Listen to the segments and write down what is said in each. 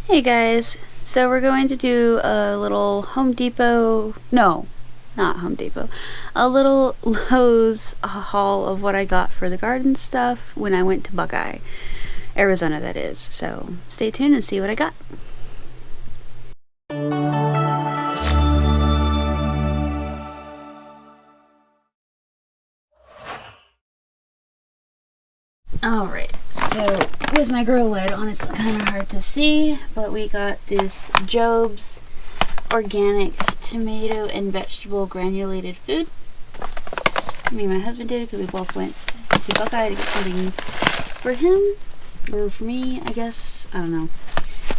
Hey guys, so we're going to do a little Home Depot, no, not Home Depot, a little Lowe's haul of what I got for the garden stuff when I went to Buckeye, Arizona that is. So stay tuned and see what I got. Alright, so with my grow lid on, it's kind of hard to see, but we got this Job's organic tomato and vegetable granulated food. Me and my husband did because we both went to Buckeye to get something for him, or for me, I guess. I don't know.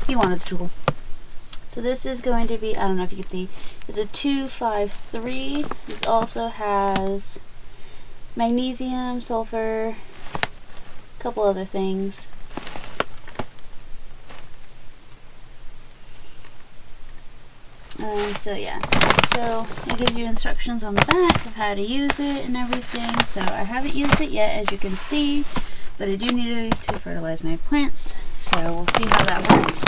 He wanted the tool. So this is going to be, I don't know if you can see, it's a 253. This also has magnesium, sulfur, a couple other things. So yeah, so it gives you instructions on the back of how to use it and everything. So I haven't used it yet, as you can see, but I do need it to fertilize my plants. So we'll see how that works.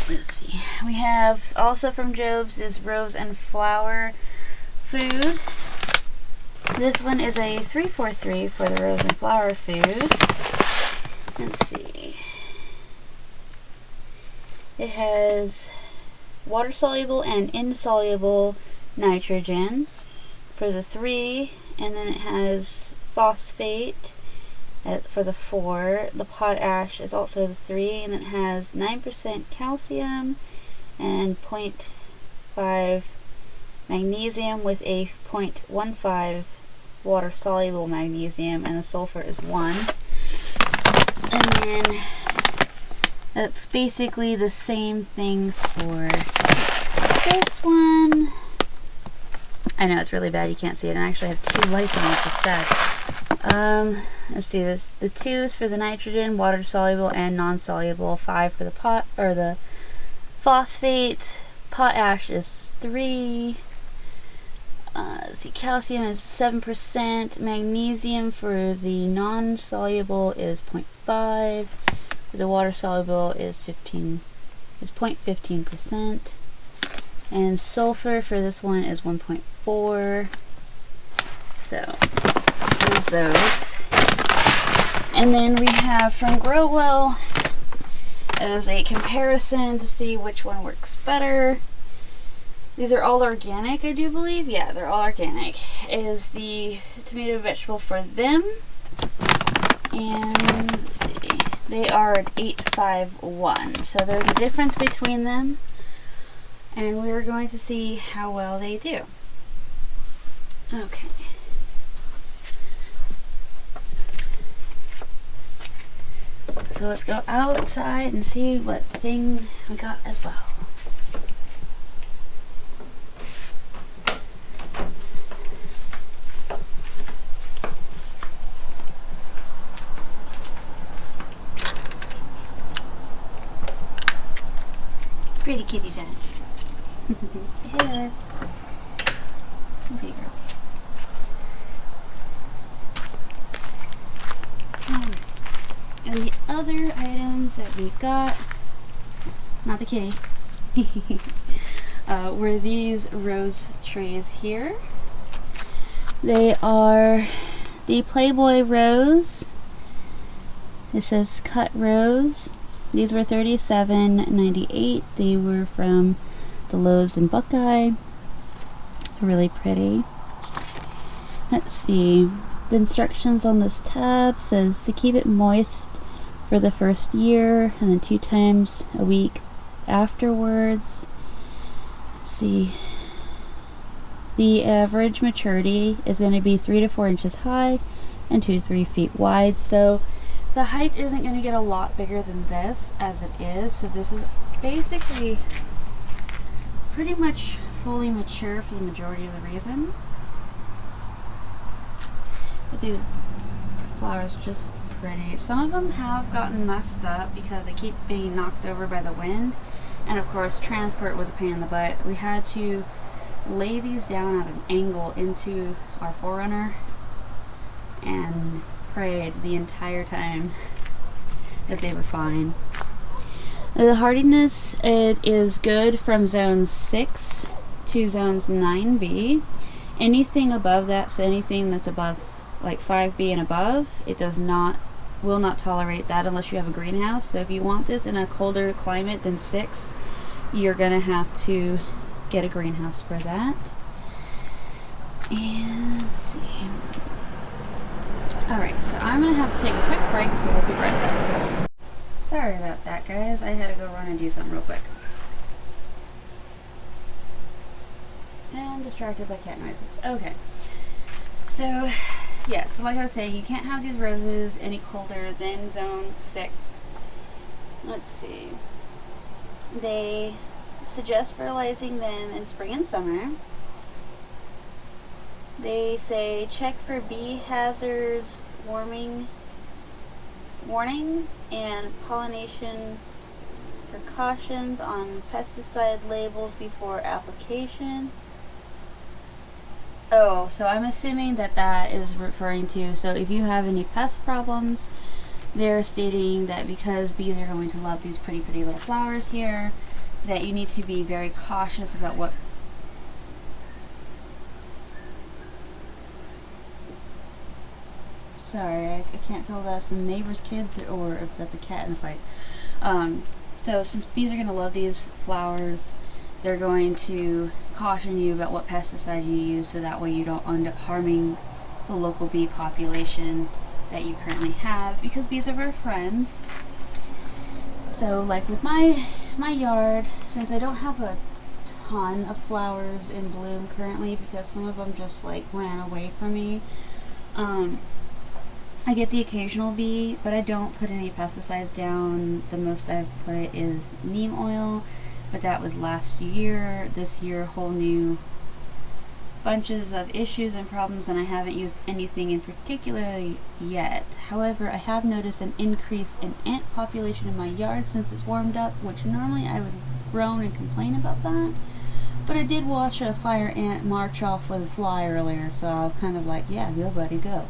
Let's see. We have also from Job's is rose and flower food. This one is a 343 for the rose and flower food. Let's see. It has water-soluble and insoluble nitrogen for the 3, and then it has phosphate for the 4. The potash is also the 3, and it has 9% calcium and 0.5 magnesium with a 0.15 water-soluble magnesium, and the sulfur is 1. And then that's basically the same thing for this one. I know it's really bad you can't see it, and I actually have 2 lights on, which is sad. Let's see this. The 2 is for the nitrogen, water soluble and non-soluble. 5 for the phosphate. Potash is 3. Let's see, calcium is 7%. Magnesium for the non-soluble is 0.5. The water soluble is 0.15%, and sulfur for this one is 1.4. So there's those. And then we have from Gro-Well as a comparison to see which one works better. These are all organic, I do believe. Yeah, they're all organic. Is the tomato vegetable for them, and let's see. They are at 851, so there's a difference between them, and we're going to see how well they do. Okay. So let's go outside and see what thing we got as well. Pretty kitty cat. Hey there. Pretty girl. And the other items that we got, not the kitty, were these rose trays here. They are the PlayBoy rose. It says cut rose. These were $37.98. They were from the Lowe's in Buckeye. Really pretty. Let's see. The instructions on this tab says to keep it moist for the first year and then 2 times a week afterwards. Let's see. The average maturity is going to be 3 to 4 inches high and 2 to 3 feet wide. So the height isn't going to get a lot bigger than this as it is, so this is basically pretty much fully mature for the majority of the reason. But these flowers are just pretty. Some of them have gotten messed up because they keep being knocked over by the wind, and of course transport was a pain in the butt. We had to lay these down at an angle into our 4Runner and prayed the entire time that they were fine. The hardiness, it is good from zone 6 to zones 9B. Anything above that, so anything that's above like 5B and above, it will not tolerate that unless you have a greenhouse. So if you want this in a colder climate than 6, you're gonna have to get a greenhouse for that. And let's see. Alright, so I'm gonna have to take a quick break, so we'll be right back. Sorry about that, guys. I had to go run and do something real quick. And distracted by cat noises. Okay. So, yeah, so like I was saying, you can't have these roses any colder than zone 6. Let's see. They suggest fertilizing them in spring and summer. They say check for bee hazards, warnings, and pollination precautions on pesticide labels before application. Oh, so I'm assuming that that is referring to, so if you have any pest problems, they're stating that because bees are going to love these pretty little flowers here, that you need to be very cautious about what sorry, I can't tell if that's the neighbor's kids or if that's a cat in the fight. So since bees are going to love these flowers, they're going to caution you about what pesticide you use, so that way you don't end up harming the local bee population that you currently have, because bees are our friends. So like with my yard, since I don't have a ton of flowers in bloom currently because some of them just like ran away from me, I get the occasional bee, but I don't put any pesticides down. The most I've put is neem oil, but that was last year. This year, whole new bunches of issues and problems, and I haven't used anything in particular yet. However, I have noticed an increase in ant population in my yard since it's warmed up, which normally I would groan and complain about that. But I did watch a fire ant march off with a fly earlier, so I was kind of like, yeah, go buddy, go.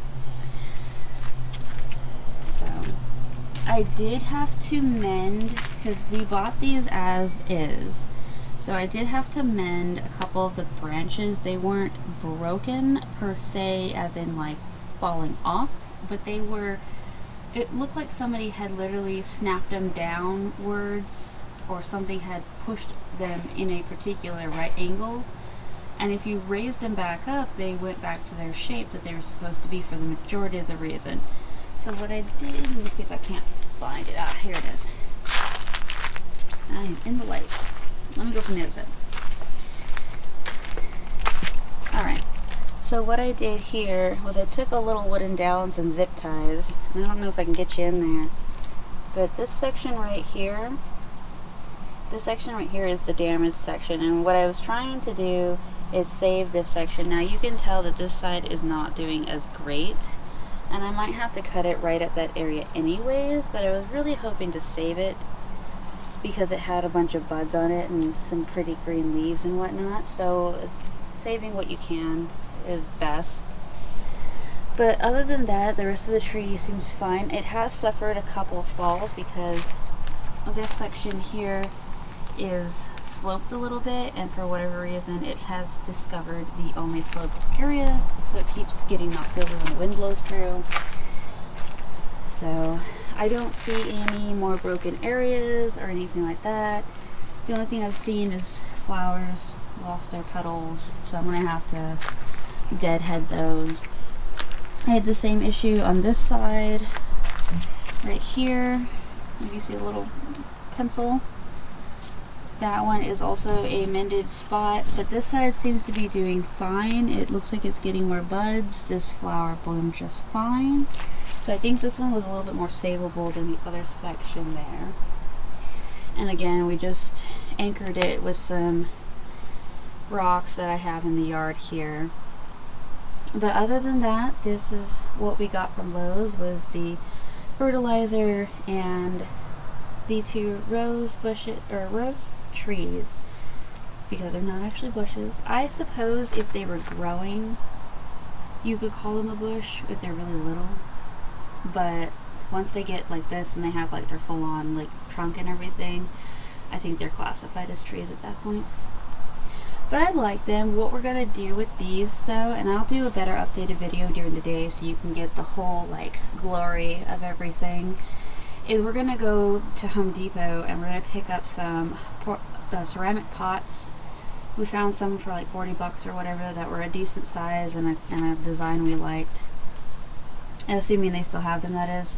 I did have to mend, because we bought these as is, so I did have to mend a couple of the branches. They weren't broken per se, as in like falling off, but they were, it looked like somebody had literally snapped them downwards, or something had pushed them in a particular right angle, and if you raised them back up, they went back to their shape that they were supposed to be for the majority of the reason. So what I did, let me see if I can't find it. Ah, here it is. I am in the light. Let me go from the other side. Alright, so what I did here was I took a little wooden dowel and some zip ties. I don't know if I can get you in there, but this section right here is the damaged section, and what I was trying to do is save this section. Now you can tell that this side is not doing as great, and I might have to cut it right at that area anyways, but I was really hoping to save it because it had a bunch of buds on it and some pretty green leaves and whatnot, so saving what you can is best. But other than that, the rest of the tree seems fine. It has suffered a couple of falls because this section here is sloped a little bit, and for whatever reason it has discovered the only sloped area, so it keeps getting knocked over when the wind blows through. So I don't see any more broken areas or anything like that. The only thing I've seen is flowers lost their petals, so I'm gonna have to deadhead those. I had the same issue on this side right here. Maybe you see a little pencil. That one is also a mended spot, but this side seems to be doing fine. It looks like it's getting more buds. This flower bloomed just fine. So I think this one was a little bit more savable than the other section there. And again, we just anchored it with some rocks that I have in the yard here. But other than that, this is what we got from Lowe's, was the fertilizer and the 2 rose trees, because they're not actually bushes. I suppose if they were growing, you could call them a bush if they're really little, but once they get like this and they have like their full-on like trunk and everything, I think they're classified as trees at that point. But I like them. What we're gonna do with these though, and I'll do a better updated video during the day so you can get the whole like glory of everything, is we're gonna go to Home Depot and we're gonna pick up some ceramic pots. We found some for like 40 bucks or whatever that were a decent size and a design we liked. Assuming they still have them, that is.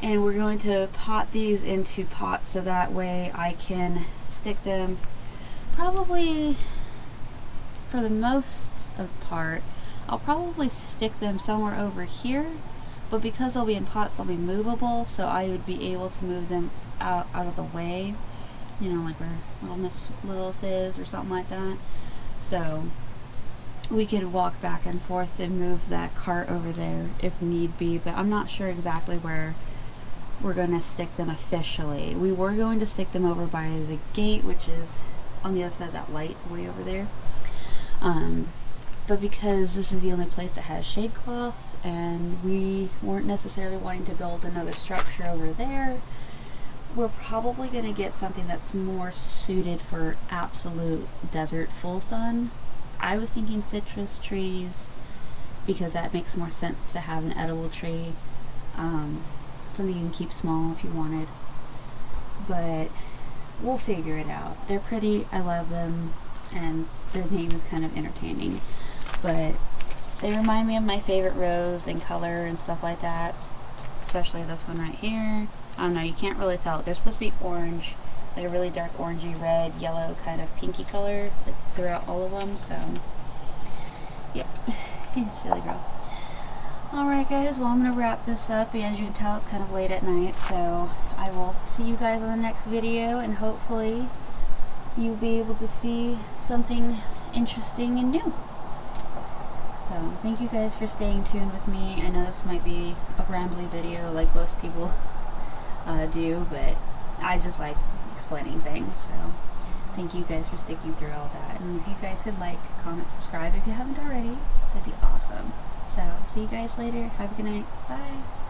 And we're going to pot these into pots so that way I can stick them, probably for the most of the part, I'll probably stick them somewhere over here, but because they'll be in pots, they'll be movable, so I would be able to move them out of the way, you know, like where Little Miss Lilith is or something like that. So we could walk back and forth and move that cart over there if need be, but I'm not sure exactly where we're going to stick them officially. We were going to stick them over by the gate, which is on the other side of that light way over there. But because this is the only place that has shade cloth and we weren't necessarily wanting to build another structure over there, we're probably going to get something that's more suited for absolute desert full sun. I was thinking citrus trees because that makes more sense to have an edible tree. Something you can keep small if you wanted. But we'll figure it out. They're pretty, I love them, and their name is kind of entertaining. But they remind me of my favorite rose and color and stuff like that. Especially this one right here. I don't know, you can't really tell. They're supposed to be orange, like a really dark orangey red, yellow kind of pinky color throughout all of them, so yeah. Silly girl. Alright guys, well I'm going to wrap this up. As you can tell, it's kind of late at night, so I will see you guys on the next video, and hopefully you'll be able to see something interesting and new. So thank you guys for staying tuned with me. I know this might be a rambly video like most people do, but I just like explaining things, so thank you guys for sticking through all that. And if you guys could like, comment, subscribe if you haven't already, that'd be awesome. So see you guys later. Have a good night. Bye.